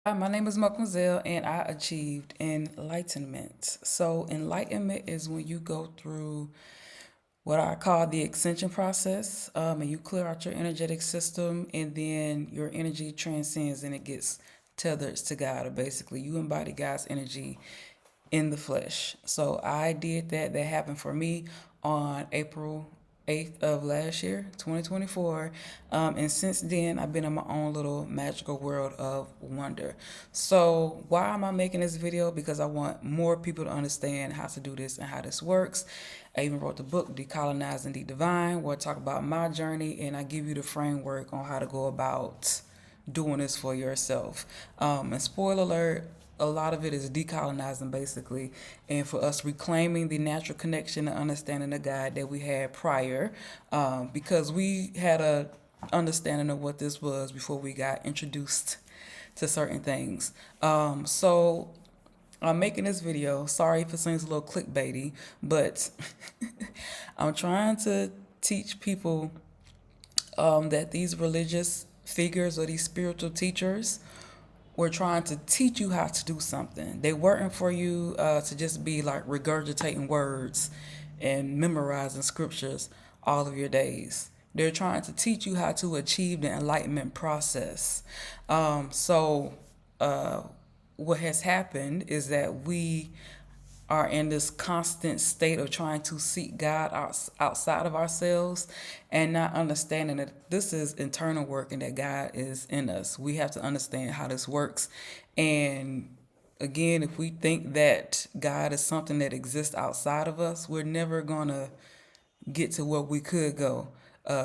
Hi, my name is Mademoiselle, and I achieved enlightenment. So, enlightenment is when you go through what I call the ascension process, and you clear out your energetic system, and then your energy transcends and it gets tethered to God, or basically, you embody God's energy in the flesh. So I did that. That happened for me on April 8th of last year, 2024. And since then, I've been in my own little magical world of wonder. So, why am I making this video? Because I want more people to understand how to do this and how this works. I even wrote the book, Decolonizing the Divine, where I talk about my journey and I give you the framework on how to go about doing this for yourself. And spoiler alert, a lot of it is decolonizing basically, and for us reclaiming the natural connection and understanding of God that we had prior, because we had a understanding of what this was before we got introduced to certain things. So I'm making this video. Sorry if it seems a little clickbaity, but I'm trying to teach people that these religious figures or these spiritual teachers were trying to teach you how to do something. They weren't for you to just be like regurgitating words and memorizing scriptures all of your days. They're trying to teach you how to achieve the enlightenment process. So, what has happened is that we are in this constant state of trying to seek God outside of ourselves and not understanding that this is internal work and that God is in us. We have to understand how this works. And again, if we think that God is something that exists outside of us, we're never going to get to where we could go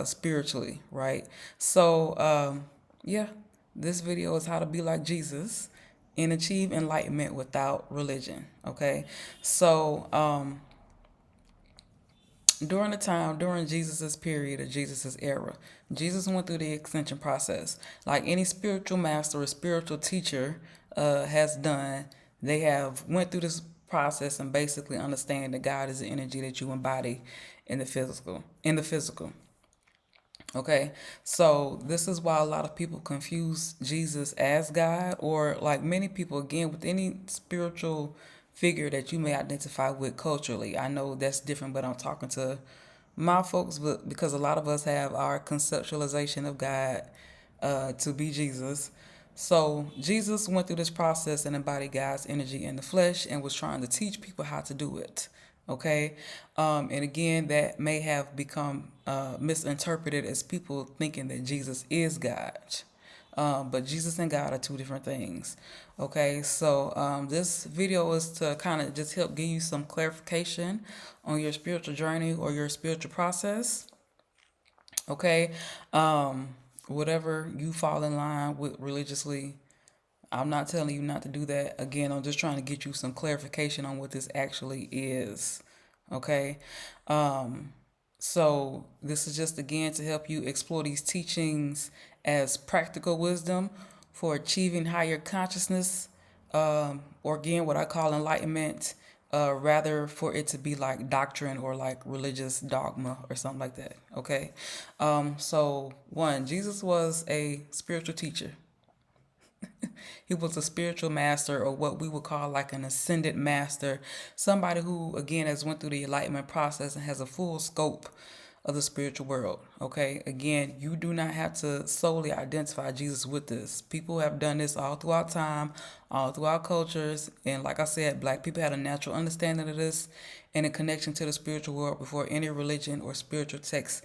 spiritually, right? So, yeah, this video is how to be like Jesus and achieve enlightenment without religion, okay? So, during Jesus's period of Jesus's era, Jesus went through the ascension process. Like any spiritual master or spiritual teacher has done, they have went through this process and basically understand that God is the energy that you embody in the physical. In the physical. Okay, so this is why a lot of people confuse Jesus as God, or like many people, again, with any spiritual figure that you may identify with culturally. I know that's different, but I'm talking to my folks, but because a lot of us have our conceptualization of God to be Jesus. So Jesus went through this process and embodied God's energy in the flesh and was trying to teach people how to do it. Okay, and again, that may have become misinterpreted as people thinking that Jesus is God. But Jesus and God are two different things. Okay, so this video is to kind of just help give you some clarification on your spiritual journey or your spiritual process. Okay, whatever you fall in line with religiously, I'm not telling you not to do that. Again, I'm just trying to get you some clarification on what this actually is. Okay, so this is just again to help you explore these teachings as practical wisdom for achieving higher consciousness, or again what I call enlightenment, rather for it to be like doctrine or like religious dogma or something like that. Okay, so one, Jesus was a spiritual teacher. He was a spiritual master, or what we would call like an ascended master, somebody who again has went through the enlightenment process and has a full scope of the spiritual world. Okay, again, you do not have to solely identify Jesus with this. People have done this all throughout time, all throughout cultures, and like I said, black people had a natural understanding of this and a connection to the spiritual world before any religion or spiritual text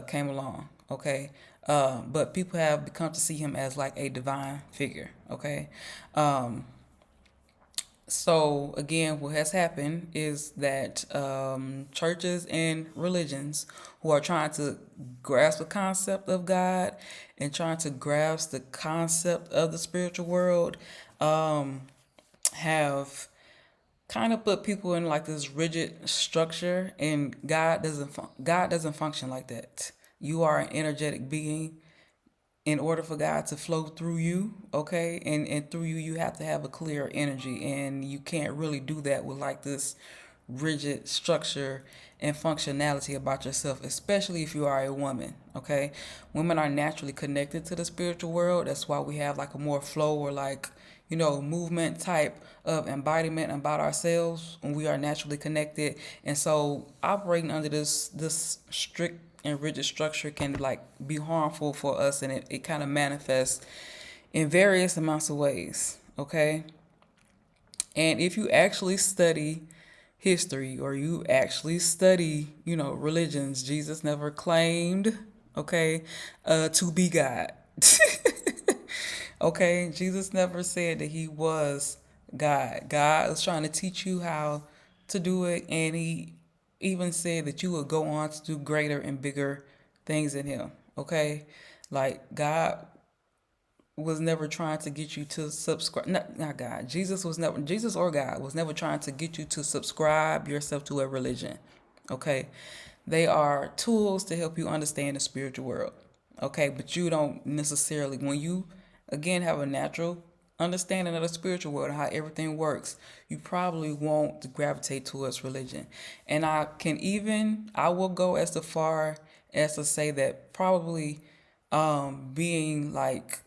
came along. Okay, but people have become to see him as like a divine figure. Okay, so again, what has happened is that churches and religions who are trying to grasp the concept of God and trying to grasp the concept of the spiritual world have kind of put people in like this rigid structure, and God doesn't function like that. You are an energetic being. In order for God to flow through you, okay, and through you, you have to have a clear energy, and you can't really do that with like this rigid structure and functionality about yourself, especially if you are a woman. Okay, women are naturally connected to the spiritual world. That's why we have like a more flow or like, movement type of embodiment about ourselves when we are naturally connected. And so operating under this strict and rigid structure can like be harmful for us, and it kind of manifests in various amounts of ways. Okay, and if you actually study history or you actually study, religions, Jesus never claimed, okay, to be God. Okay, Jesus never said that he was God. God was trying to teach you how to do it, and he even said that you would go on to do greater and bigger things in him. Okay, like God was never trying to get you to subscribe. Not God. Jesus or God was never trying to get you to subscribe yourself to a religion. Okay, they are tools to help you understand the spiritual world. Okay, but you don't necessarily, when you again have a natural understanding of the spiritual world and how everything works, you probably won't gravitate towards religion. And I will go as far as to say that probably being like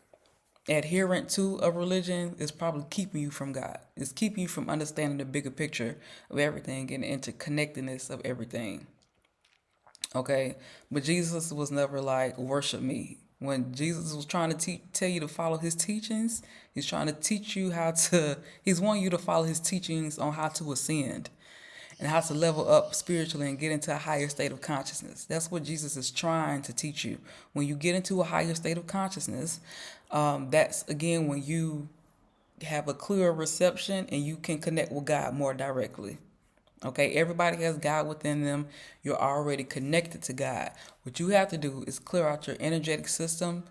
adherent to a religion is probably keeping you from God. It's keeping you from understanding the bigger picture of everything and the interconnectedness of everything. Okay, but Jesus was never like worship me. When Jesus was trying to tell you to follow his teachings, he's trying to teach you how to. He's wanting you to follow his teachings on how to ascend and how to level up spiritually and get into a higher state of consciousness. That's what Jesus is trying to teach you. When you get into a higher state of consciousness, that's again when you have a clearer reception and you can connect with God more directly. Okay, everybody has God within them. You're already connected to God. What you have to do is clear out your energetic system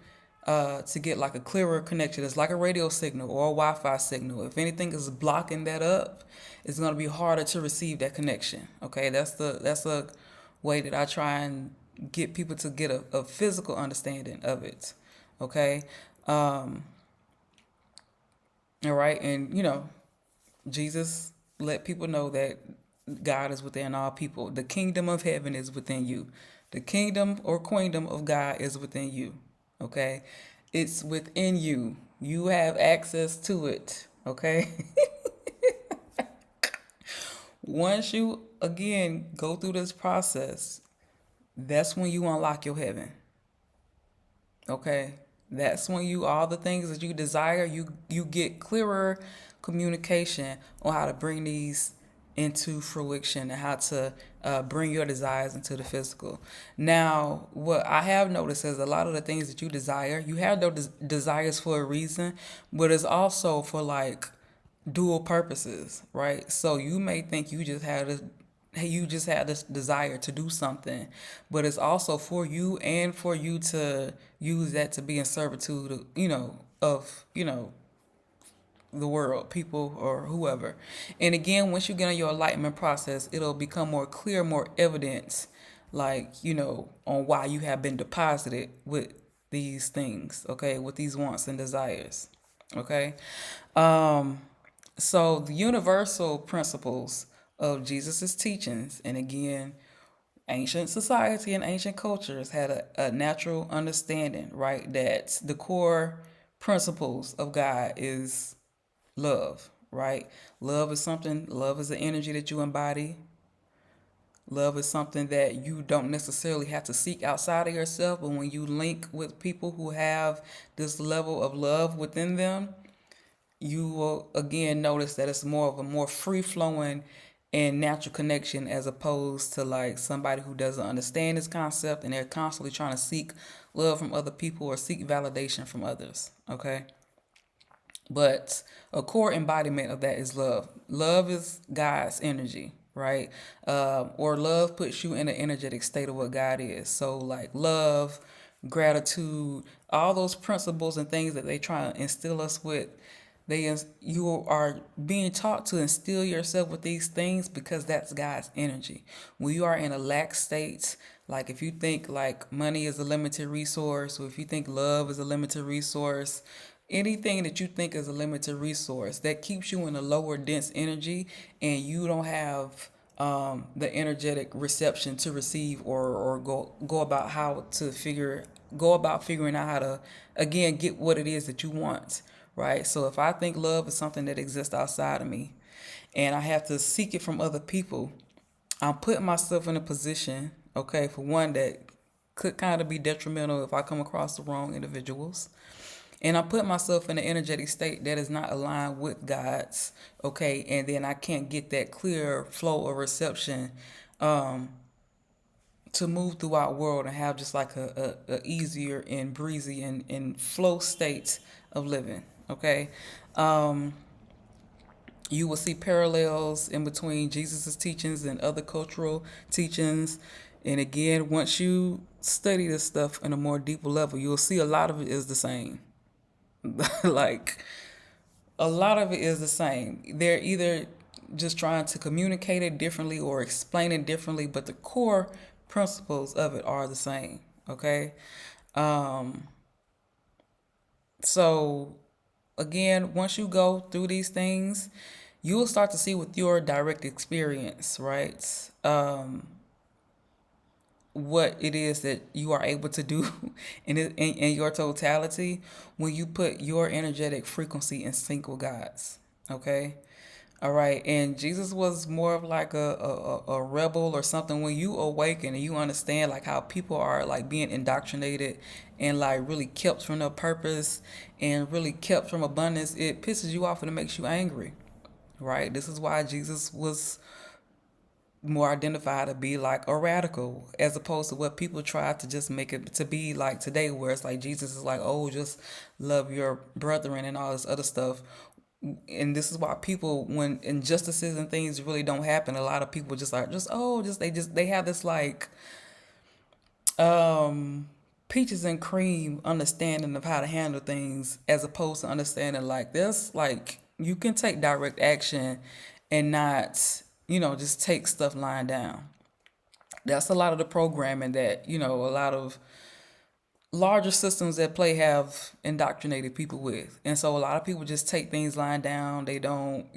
to get like a clearer connection. It's like a radio signal or a Wi-Fi signal. If anything is blocking that up, it's gonna be harder to receive that connection. Okay, that's a way that I try and get people to get a physical understanding of it. Okay, all right, and Jesus let people know that God is within all people. The kingdom of heaven is within you. The kingdom or queendom of God is within you. Okay? It's within you. You have access to it. Okay? Once you, again, go through this process, that's when you unlock your heaven. Okay, that's when you all the things that you desire, you get clearer communication on how to bring these into fruition and how to bring your desires into the physical. Now, what I have noticed is a lot of the things that you desire, you have those desires for a reason, but it's also for like dual purposes, right? So you may think you just had this desire to do something, but it's also for you and for you to use that to be in servitude, of the world, people or whoever. And again, once you get on your enlightenment process, it'll become more clear, more evidence, like, on why you have been deposited with these things, okay, with these wants and desires. Okay. Um, so the universal principles of Jesus's teachings, and again, ancient society and ancient cultures had a natural understanding, right, that the core principles of God is love, right? Love is the energy that you embody. Love is something that you don't necessarily have to seek outside of yourself, but when you link with people who have this level of love within them, you will again notice that it's more of a more free flowing and natural connection as opposed to like somebody who doesn't understand this concept and they're constantly trying to seek love from other people or seek validation from others. Okay. But a core embodiment of that is love. Love is God's energy, right? Or love puts you in an energetic state of what God is. So, like love, gratitude, all those principles and things that they try to instill us with, you are being taught to instill yourself with these things because that's God's energy. When you are in a lack state, like if you think like money is a limited resource, or if you think love is a limited resource, anything that you think is a limited resource that keeps you in a lower dense energy, and you don't have the energetic reception to receive, or go about how to go about figuring out how to again get what it is that you want, right? So if I think love is something that exists outside of me and I have to seek it from other people, I'm putting myself in a position, okay, for one, that could kind of be detrimental if I come across the wrong individuals. And I put myself in an energetic state that is not aligned with God's, okay, and then I can't get that clear flow or reception to move throughout world and have just like a easier and breezy and flow state of living, okay. You will see parallels in between Jesus's teachings and other cultural teachings. And again, once you study this stuff in a more deeper level, you'll see a lot of it is the same. Like, a lot of it is the same. They're either just trying to communicate it differently or explain it differently, but the core principles of it are the same. Okay. So, again, once you go through these things, you will start to see with your direct experience, right? What it is that you are able to do in your totality when you put your energetic frequency in sync with God's. Okay. All right. And Jesus was more of like a rebel or something. When you awaken and you understand like how people are like being indoctrinated and like really kept from their purpose and really kept from abundance, it pisses you off and it makes you angry. Right. This is why Jesus was more identified to be like a radical as opposed to what people try to just make it to be like today, where it's like Jesus is like, oh, just love your brethren and all this other stuff. And this is why people, when injustices and things really don't happen, a lot of people just like just oh just they have this like peaches and cream understanding of how to handle things, as opposed to understanding like this, like you can take direct action and not, just take stuff lying down. That's a lot of the programming that, a lot of larger systems at play have indoctrinated people with. And so a lot of people just take things lying down. They don't,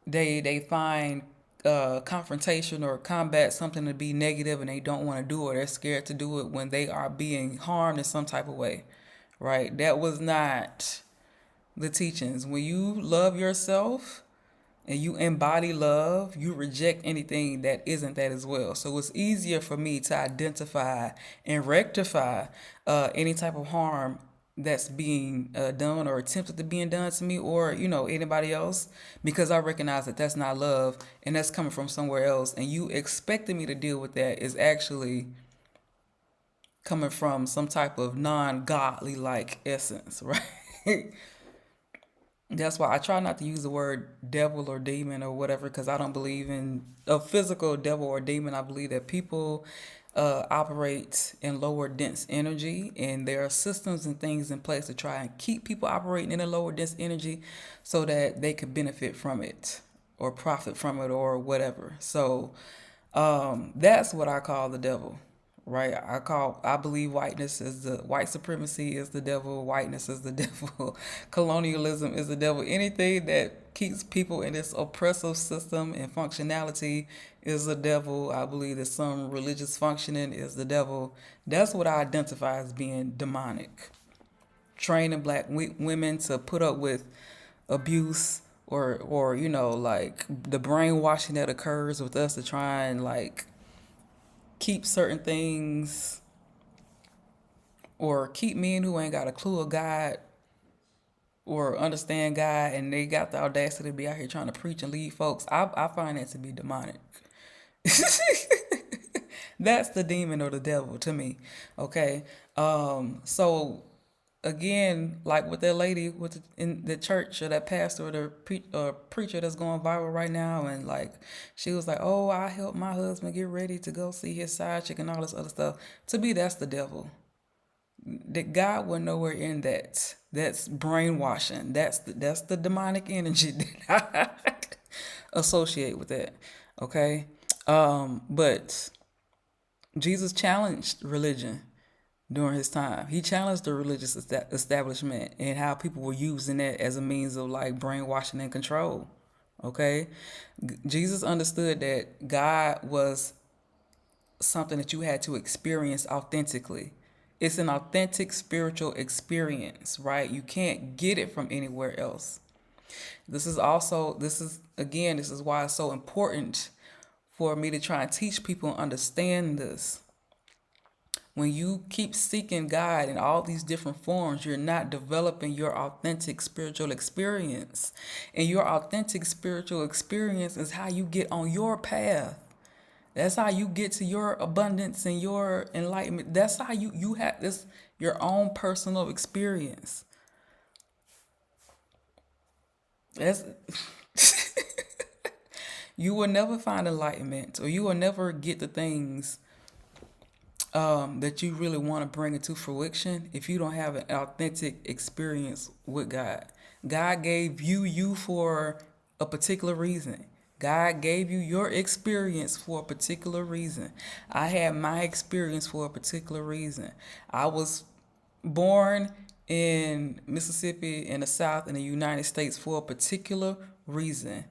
they find confrontation or combat something to be negative, and they don't want to do it. They're scared to do it when they are being harmed in some type of way, right? That was not the teachings. When you love yourself and you embody love, you reject anything that isn't that as well. So it's easier for me to identify and rectify any type of harm that's being done or attempted to being done to me, or anybody else, because I recognize that that's not love and that's coming from somewhere else, and you expecting me to deal with that is actually coming from some type of non-godly like essence, right? That's why I try not to use the word devil or demon or whatever, because I don't believe in a physical devil or demon. I believe that people operate in lower dense energy, and there are systems and things in place to try and keep people operating in a lower dense energy so that they could benefit from it or profit from it or whatever. So that's what I call the devil, right? I believe white supremacy is the devil, whiteness is the devil, colonialism is the devil. Anything that keeps people in this oppressive system and functionality is the devil. I believe that some religious functioning is the devil. That's what I identify as being demonic. Training black women to put up with abuse, or like the brainwashing that occurs with us to try and like keep certain things, or keep men who ain't got a clue of God or understand God, and they got the audacity to be out here trying to preach and lead folks. I find that to be demonic. That's the demon or the devil to me. Okay. So again, like with that lady in the church, or that pastor or the preacher that's going viral right now, and like she was like, "Oh, I helped my husband get ready to go see his side chick and all this other stuff." To me, that's the devil. That God was nowhere in that. That's brainwashing. That's the demonic energy that I associate with that. Okay. But Jesus challenged religion during his time. He challenged the religious establishment and how people were using that as a means of like brainwashing and control, Okay? Jesus understood that God was something that you had to experience authentically. It's an authentic spiritual experience, right? You can't get it from anywhere else. This is why it's so important for me to try and teach people and understand this. When you keep seeking God in all these different forms, you're not developing your authentic spiritual experience. And your authentic spiritual experience is how you get on your path. That's how you get to your abundance and your enlightenment. That's how you have this your own personal experience. That's you will never find enlightenment, or you will never get the things that you really want to bring into fruition if you don't have an authentic experience with God. God gave you for a particular reason. God gave you your experience for a particular reason. I had my experience for a particular reason. I was born in Mississippi in the South in the United States for a particular reason.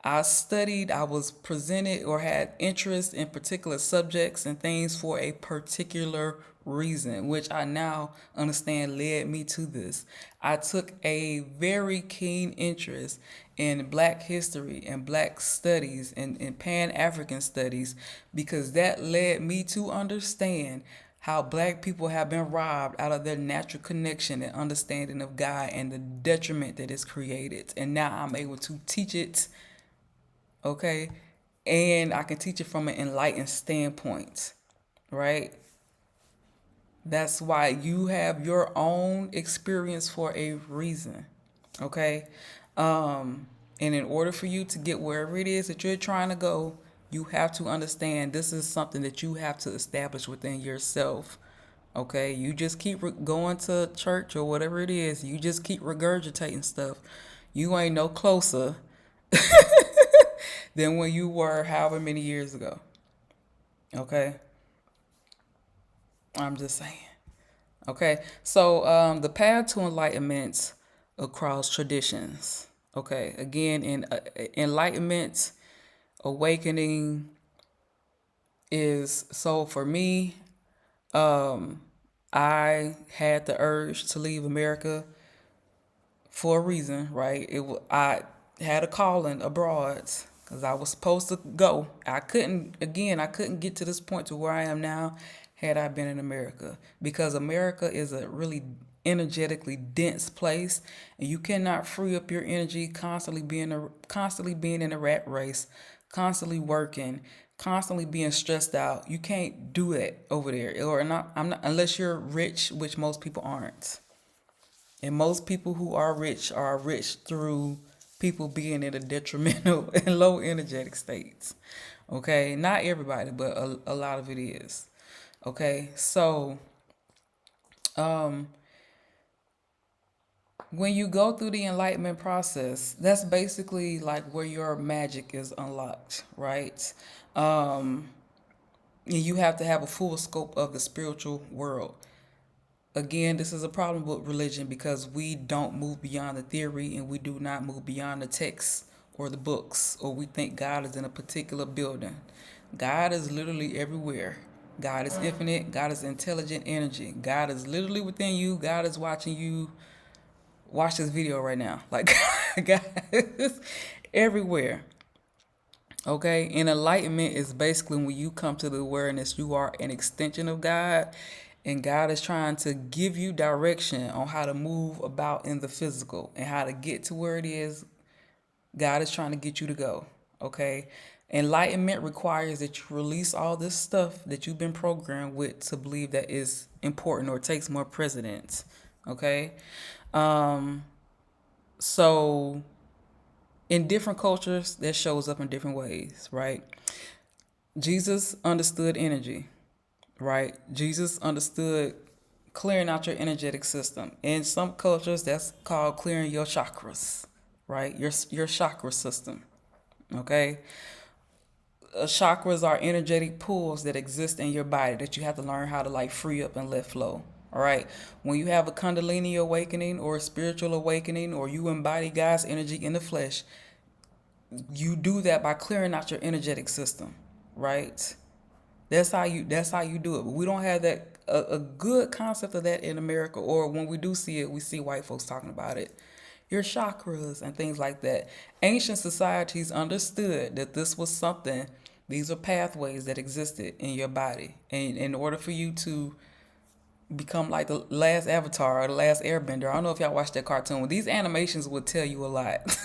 I was presented or had interest in particular subjects and things for a particular reason, which I now understand led me to this. I took a very keen interest in Black history and Black studies and Pan African studies because that led me to understand how Black people have been robbed out of their natural connection and understanding of God and the detriment that is created. And now I'm able to teach it, okay? And I can teach it from an enlightened standpoint, right? That's why you have your own experience for a reason, okay? And in order for you to get wherever it is that you're trying to go, you have to understand this is something that you have to establish within yourself. Okay, you just keep going to church or whatever it is. You just keep regurgitating stuff. You ain't no closer than when you were however many years ago. Okay, I'm just saying. Okay, so the path to enlightenment across traditions. Okay, again, in enlightenment, awakening is so for me. I had the urge to leave America for a reason, right? I had a calling abroad because I was supposed to go. I couldn't get to this point to where I am now had I been in America because America is a really energetically dense place and you cannot free up your energy constantly being in a rat race, constantly working, constantly being stressed out. You can't do it over there or not I'm not unless you're rich, which most people aren't. And most people who are rich through people being in a detrimental and low energetic states. Okay, not everybody, but a lot of it is. Okay, so when you go through the enlightenment process, that's basically like where your magic is unlocked, right? And you have to have a full scope of the spiritual world. Again, this is a problem with religion because we don't move beyond the theory and we do not move beyond the text or the books, or we think God is in a particular building. God is literally everywhere. God is infinite. God is intelligent energy. God is literally within you. God is watching you watch this video right now. Like, God is everywhere. Okay, and enlightenment is basically when you come to the awareness you are an extension of God, and God is trying to give you direction on how to move about in the physical and how to get to where it is God is trying to get you to go. Okay, enlightenment requires that you release all this stuff that you've been programmed with to believe that is important or takes more precedence. Okay, so in different cultures, that shows up in different ways, right? Jesus understood energy, right? Jesus understood clearing out your energetic system. In some cultures, that's called clearing your chakras, right? Your chakra system, okay? Chakras are energetic pools that exist in your body that you have to learn how to like free up and let flow. All right. When you have a Kundalini awakening or a spiritual awakening or you embody God's energy in the flesh, You do that by clearing out your energetic system, right? That's how you do it. But we don't have that a good concept of that in America, or when we do see it, we see white folks talking about it. Your chakras and things like that. Ancient societies understood that this was something, these are pathways that existed in your body. And in order for you to become like the last avatar or the last airbender, I don't know if y'all watched that cartoon. These animations would tell you a lot.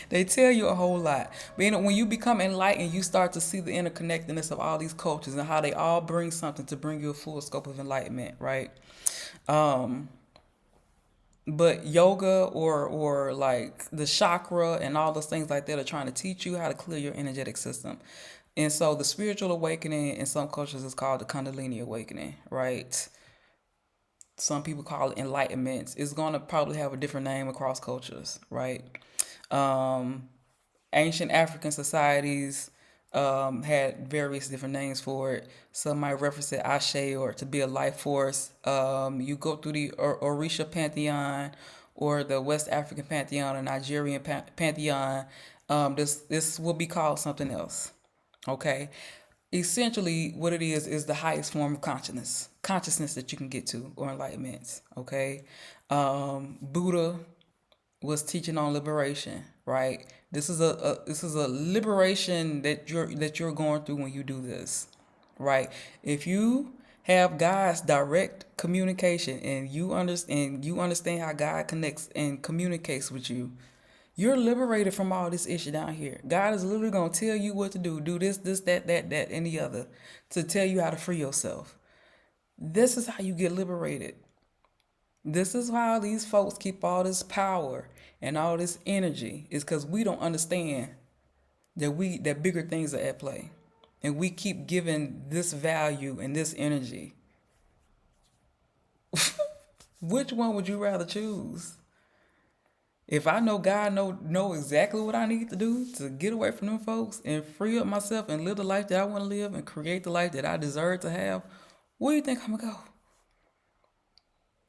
They tell you a whole lot. But when you become enlightened, you start to see the interconnectedness of all these cultures and how they all bring something to bring you a full scope of enlightenment, right? Um, but yoga or like the chakra and all those things like that are trying to teach you how to clear your energetic system. And so the spiritual awakening in some cultures is called the Kundalini awakening, right? Some people call it enlightenment. It's going to probably have a different name across cultures, right? Um, Ancient African societies had various different names for it. Some might reference it Ashe or to be a life force. You go through the Orisha pantheon or the West African pantheon or Nigerian pantheon. This will be called something else. Okay, essentially, what it is the highest form of consciousness that you can get to, or enlightenment. Okay, Buddha was teaching on liberation, right? This is a liberation that you're going through when you do this, right? If you have God's direct communication and you understand how God connects and communicates with you, you're liberated from all this issue down here. God is literally gonna tell you what to do. Do this, that, and the other, to tell you how to free yourself. This is how you get liberated. This is how these folks keep all this power and all this energy, is because we don't understand that bigger things are at play. And we keep giving this value and this energy. Which one would you rather choose? If I know God know exactly what I need to do to get away from them folks and free up myself and live the life that I want to live and create the life that I deserve to have, where do you think I'm gonna go?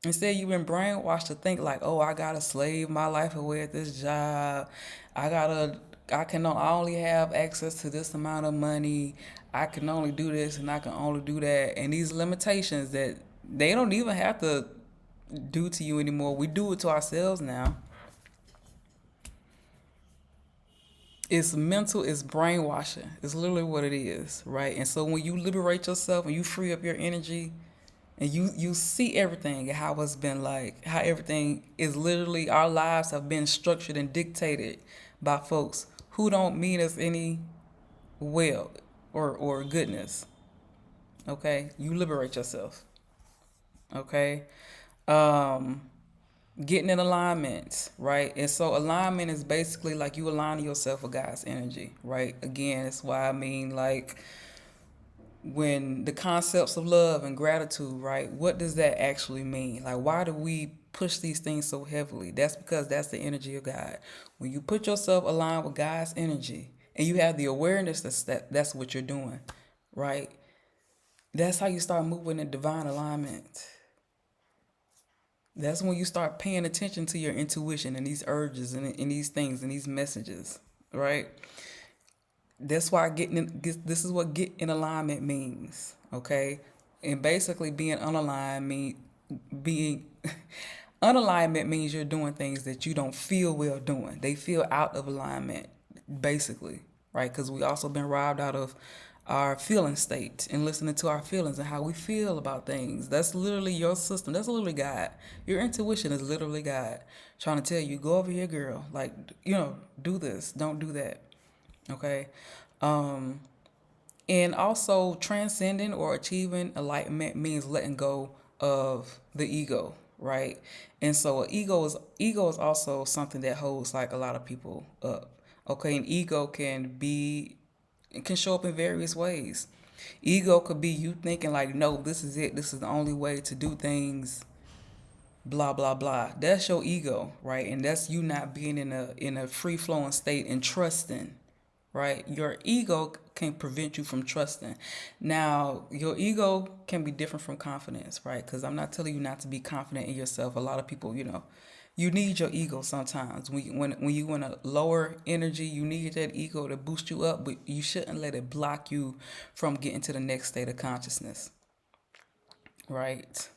Instead, you've been brainwashed to think like, oh, I gotta slave my life away at this job. I gotta, I only have access to this amount of money. I can only do this and I can only do that. And these limitations that they don't even have to do to you anymore. We do it to ourselves now. It's mental, it's brainwashing. It's literally what it is, right? And so when you liberate yourself and you free up your energy, and you see everything and how it's been, like how everything is literally, our lives have been structured and dictated by folks who don't mean us any well or goodness. Okay, you liberate yourself. Okay, um getting in alignment, right? And so alignment is basically like you aligning yourself with God's energy, right? Again, it's why I mean, like, when the concepts of love and gratitude, right? What does that actually mean? Like, why do we push these things so heavily? That's because that's the energy of God. When you put yourself aligned with God's energy and you have the awareness that's what you're doing, right? That's how you start moving in divine alignment. That's when you start paying attention to your intuition and these urges and these things and these messages, right? That's why this is what get in alignment means, okay? And basically being unaligned being unalignment means you're doing things that you don't feel well doing. They feel out of alignment, basically, right? Because we also been robbed out of our feeling state and listening to our feelings and how we feel about things. That's literally your system. That's literally God. Your intuition is literally God trying to tell you, go over here, girl. Like, do this, don't do that. Okay. Um, and also transcending or achieving enlightenment means letting go of the ego, right? And so ego is also something that holds like a lot of people up. Okay, and ego can show up in various ways. Ego could be you thinking like, no, this is it. This is the only way to do things. Blah blah blah. That's your ego, right? And that's you not being in a free flowing state and trusting, right? Your ego can prevent you from trusting. Now, your ego can be different from confidence, right? Because I'm not telling you not to be confident in yourself. A lot of people, You need your ego sometimes. When you in a lower energy, you need that ego to boost you up, but you shouldn't let it block you from getting to the next state of consciousness. Right?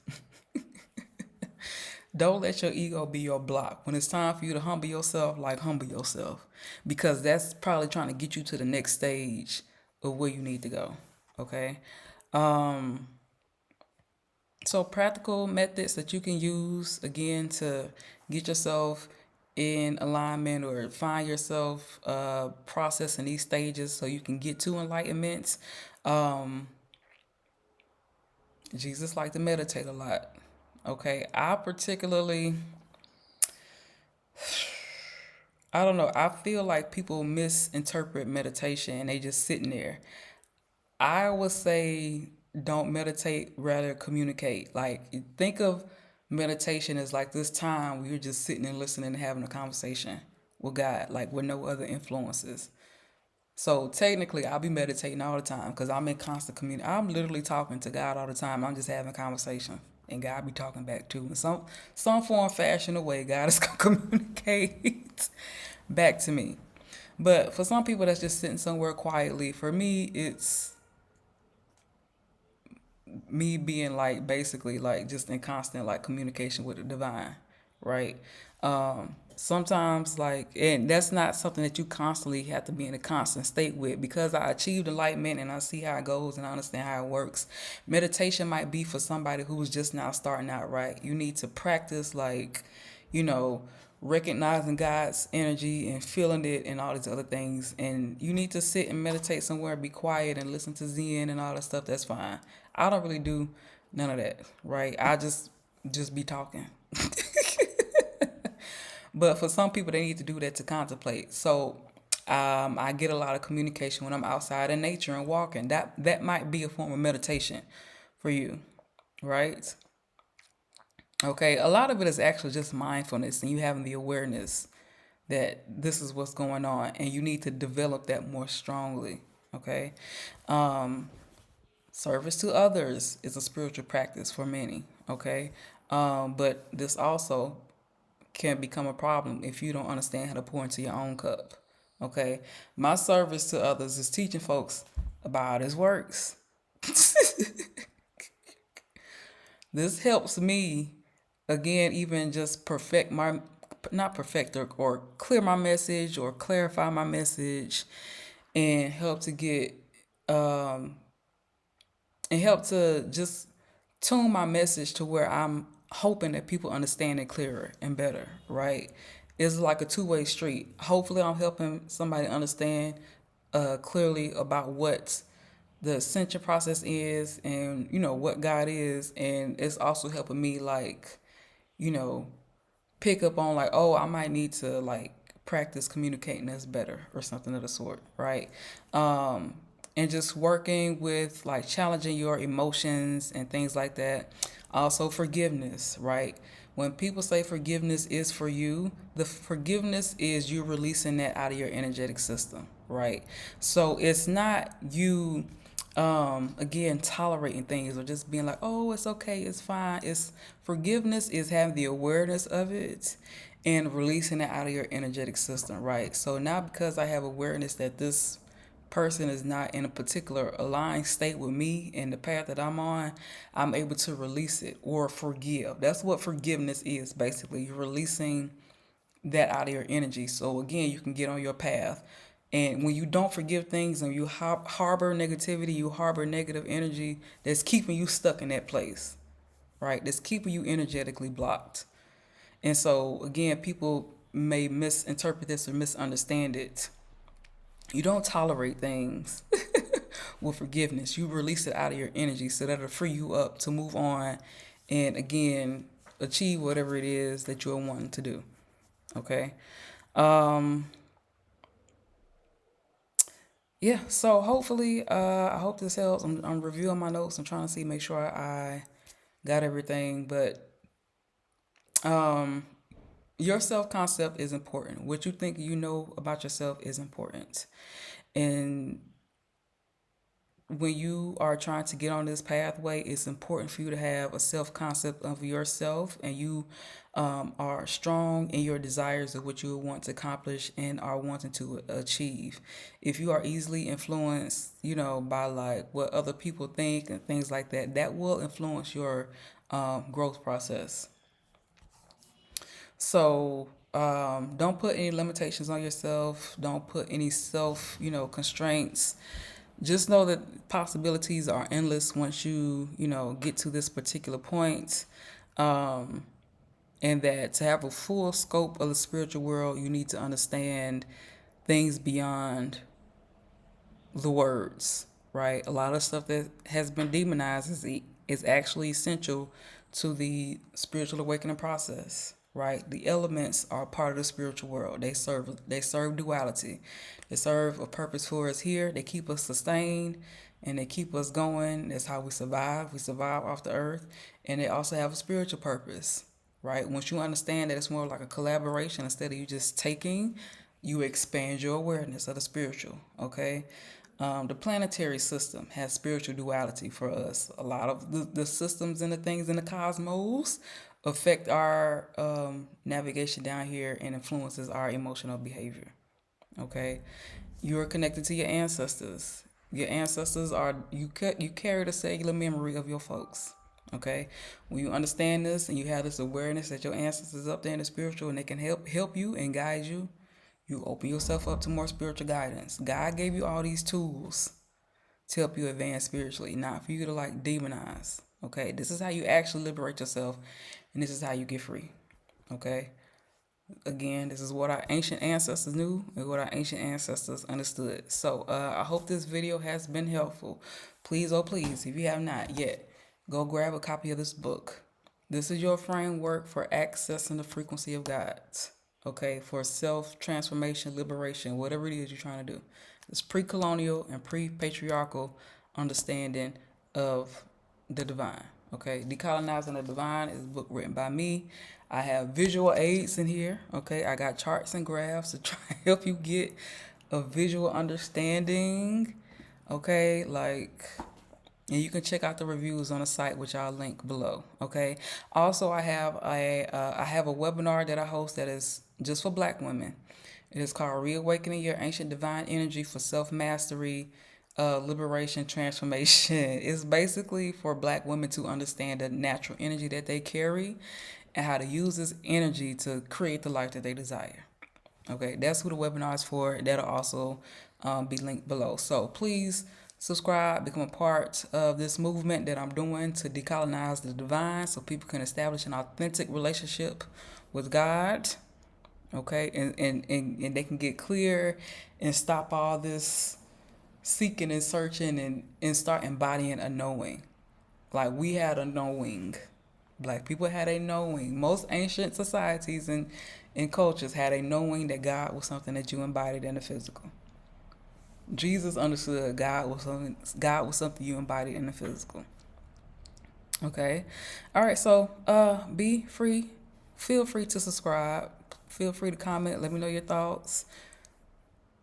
Don't let your ego be your block. When it's time for you to humble yourself, like humble yourself. Because that's probably trying to get you to the next stage of where you need to go. Okay? Um, so practical methods that you can use again to get yourself in alignment or find yourself processing these stages so you can get to enlightenment. Um, Jesus liked to meditate a lot. Okay, I don't know. I feel like people misinterpret meditation and they just sitting there. I would say don't meditate, rather communicate. Like think of meditation as like this time where you're just sitting and listening and having a conversation with God, like with no other influences. So technically, I'll be meditating all the time because I'm in constant community. I'm literally talking to God all the time. I'm just having conversation, and God be talking back too. In some form, fashion, or way, God is gonna communicate back to me. But for some people, that's just sitting somewhere quietly. For me, it's me being like basically like just in constant like communication with the divine, right? Sometimes like, and that's not something that you constantly have to be in a constant state with, because I achieved enlightenment and I see how it goes and I understand how it works. Meditation might be for somebody who's just now starting out, right? You need to practice like, you know, recognizing God's energy and feeling it and all these other things. And you need to sit and meditate somewhere, be quiet and listen to Zen and all that stuff. That's fine. I don't really do none of that, right? I just be talking. But for some people, they need to do that to contemplate. So I get a lot of communication when I'm outside in nature and walking. That might be a form of meditation for you, right? Okay, a lot of it is actually just mindfulness and you having the awareness that this is what's going on and you need to develop that more strongly. Okay. Um, Service to others is a spiritual practice for many. Okay. But this also can become a problem if you don't understand how to pour into your own cup. Okay. My service to others is teaching folks about how this works. This helps me, again, even just perfect my, not perfect or clear my message or clarify my message and help to get, um, and help to just tune my message to where I'm hoping that people understand it clearer and better, right? It's like a two-way street. Hopefully, I'm helping somebody understand clearly about what the ascension process is and, you know, what God is. And it's also helping me, like, you know, pick up on like, oh, I might need to like practice communicating this better or something of the sort, right? And just working with like challenging your emotions and things like that. Also forgiveness, right? When people say forgiveness is for you, the forgiveness is you releasing that out of your energetic system, right? So it's not you again tolerating things or just being like, oh, it's okay, it's fine. It's forgiveness is having the awareness of it and releasing it out of your energetic system, right? So now because I have awareness that this person is not in a particular aligned state with me and the path that I'm on, I'm able to release it or forgive. That's what forgiveness is basically. You're releasing that out of your energy. So again, you can get on your path. And when you don't forgive things and you harbor negativity, you harbor negative energy that's keeping you stuck in that place, right? That's keeping you energetically blocked. And so again, people may misinterpret this or misunderstand it. You don't tolerate things with forgiveness. You release it out of your energy so that'll free you up to move on and again achieve whatever it is that you're wanting to do. Okay. Um, yeah, so hopefully, I hope this helps. I'm reviewing my notes. I'm trying to see, make sure I got everything. But um, your self concept is important. What you think you know about yourself is important. And when you are trying to get on this pathway, it's important for you to have a self concept of yourself, and you are strong in your desires of what you want to accomplish and are wanting to achieve. If you are easily influenced, by like what other people think and things like that, that will influence your growth process. So don't put any limitations on yourself. Don't put any self, constraints. Just know that possibilities are endless once you get to this particular point. Um, and that to have a full scope of the spiritual world, you need to understand things beyond the words, right? A lot of stuff that has been demonized is actually essential to the spiritual awakening process, right? The elements are part of the spiritual world. They serve duality. They serve a purpose for us here. They keep us sustained and they keep us going. That's how we survive. We survive off the earth, and they also have a spiritual purpose, right? Once you understand that it's more like a collaboration instead of you just taking, you expand your awareness of the spiritual, okay? The planetary system has spiritual duality for us. A lot of the systems and the things in the cosmos affect our navigation down here and influences our emotional behavior. Okay, you are connected to your ancestors. Your ancestors are you carry the cellular memory of your folks. Okay, when you understand this and you have this awareness that your ancestors up there in the spiritual and they can help you and guide you, you open yourself up to more spiritual guidance. God gave you all these tools to help you advance spiritually, not for you to like demonize. Okay, this is how you actually liberate yourself, and this is how you get free. Okay, again, this is what our ancient ancestors knew and what our ancient ancestors understood. So I hope this video has been helpful. Please, oh please, if you have not yet, go grab a copy of this book. This is your framework for accessing the frequency of God. Okay, for self transformation, liberation, whatever it is you're trying to do. It's pre-colonial and pre-patriarchal understanding of the divine. Okay, Decolonizing the Divine is a book written by me. I have visual aids in here. Okay, I got charts and graphs to try and help you get a visual understanding. Okay, and you can check out the reviews on the site, which I'll link below. Okay. Also, I have a webinar that I host that is just for Black women. It is called Reawakening Your Ancient Divine Energy for Self Mastery, Liberation, Transformation. It's basically for Black women to understand the natural energy that they carry and how to use this energy to create the life that they desire. Okay, that's who the webinar is for. That'll also be linked below. So please subscribe, become a part of this movement that I'm doing to decolonize the divine so people can establish an authentic relationship with God. Okay, and they can get clear and stop all this seeking and searching and start embodying a knowing. Like we had a knowing. Black people had a knowing. Most ancient societies and cultures had a knowing that God was something that you embodied in the physical. Jesus understood God was something you embodied in the physical. Okay. All right, so be free. Feel free to subscribe. Feel free to comment. Let me know your thoughts.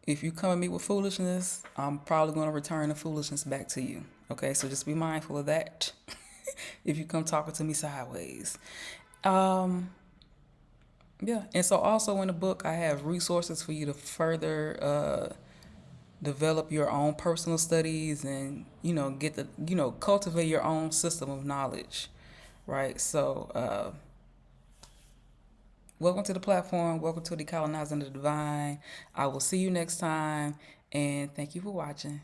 If you come at me with foolishness, I'm probably going to return the foolishness back to you. Okay, so just be mindful of that. If you come talking to me sideways. Um, yeah, and so also in the book, I have resources for you to further develop your own personal studies and get the cultivate your own system of knowledge, right? So welcome to the platform. Welcome to Decolonizing the Divine. I will see you next time, and thank you for watching.